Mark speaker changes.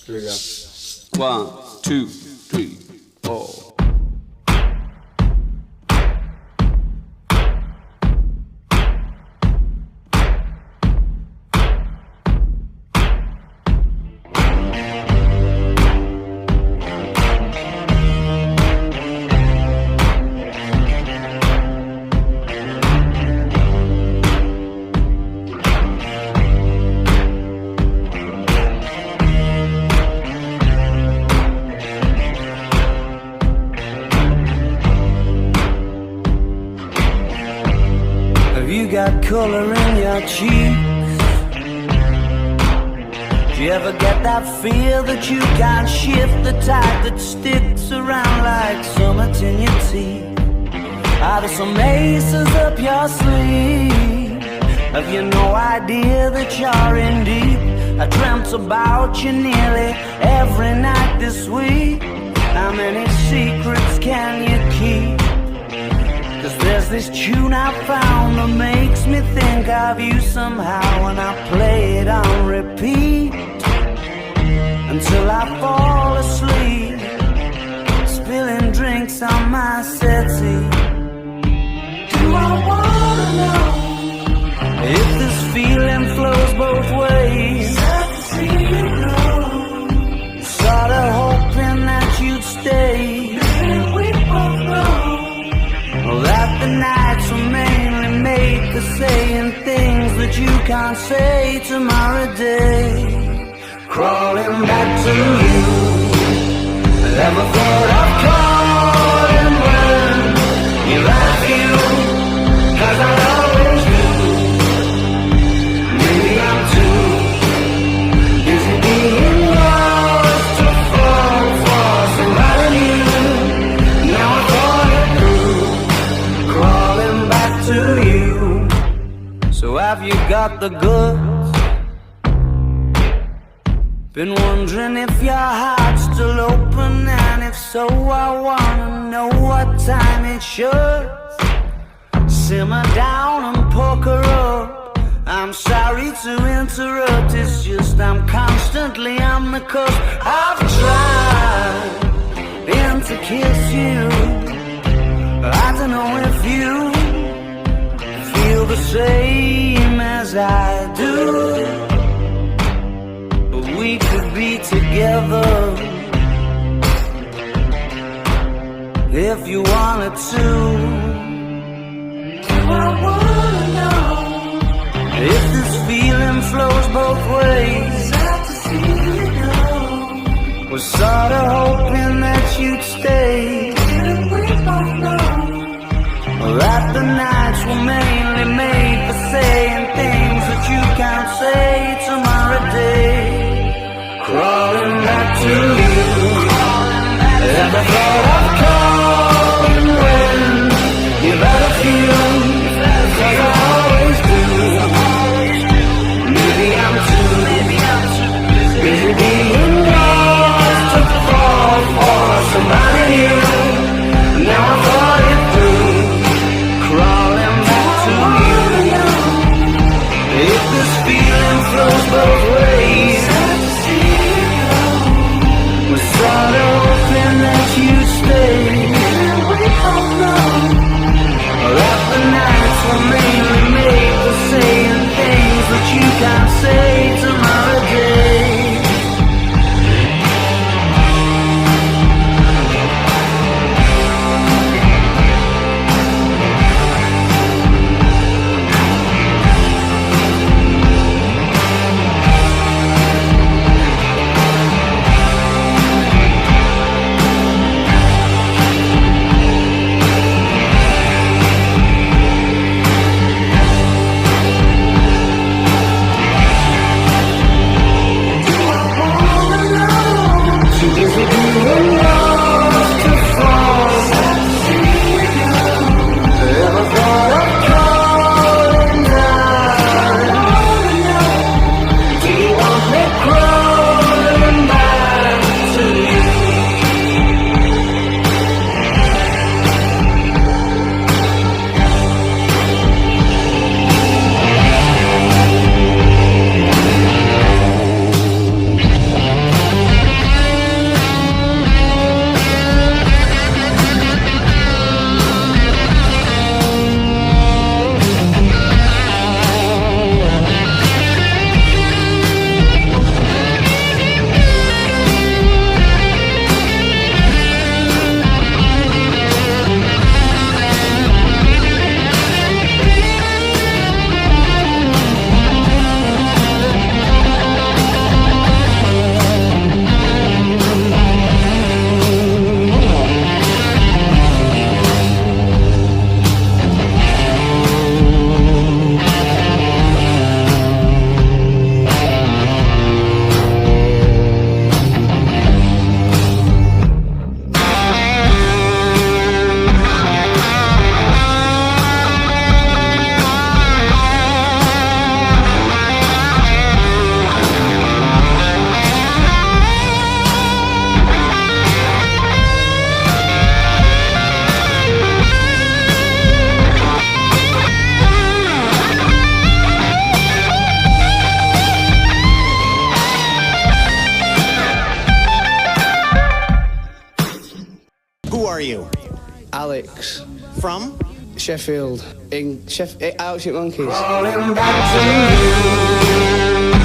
Speaker 1: Here we go.
Speaker 2: 1, 2, 3, 4.
Speaker 3: Got color in your cheeks. Do you ever get that feel that you can't shift, the type that sticks around like summits in your teeth? Are there some aces up your sleeve? Have you no idea that you're in deep? I dreamt about you nearly every night this week. How many secrets can you keep? 'Cause there's this tune I found that makes me think of you somehow, and I play it on repeat until I fall asleep, spilling drinks on my settee. Do I wanna know if this feeling flows both ways? Sad to see you go. Sorta hoping that you'd stay. We both know that the nights were mainly made for saying things that you can't say tomorrow day. Crawling back to you, never thought of calling when you like you, 'cause I always do. Maybe I'm too busy being lost to fall for somebody new. Now I thought it through, crawling back to you. So have you got the goods? Been wondering if your heart's still open, and if so, I wanna know what time it should. Simmer down and poker up. I'm sorry to interrupt, it's just I'm constantly on the cusp. I've tried been to kiss you. I don't know if you feel the same as I do, but we could be together if you wanted to. Do I wanna know if this feeling flows both ways? Sad to see you go. Was sorta hoping that you'd stay. Didn't we both know that the nights were mainly made for saying things that you can't say tomorrow day? Crawling back to you, never thought of calling when you better feel, 'cause I always do. Maybe I'm too busy being lost to fall for somebody new. Now I thought it through, crawling back to you. If this feeling flows both ways,
Speaker 1: you?
Speaker 4: Alex.
Speaker 1: From?
Speaker 4: Sheffield. In Arctic Monkeys.
Speaker 3: Falling back to you.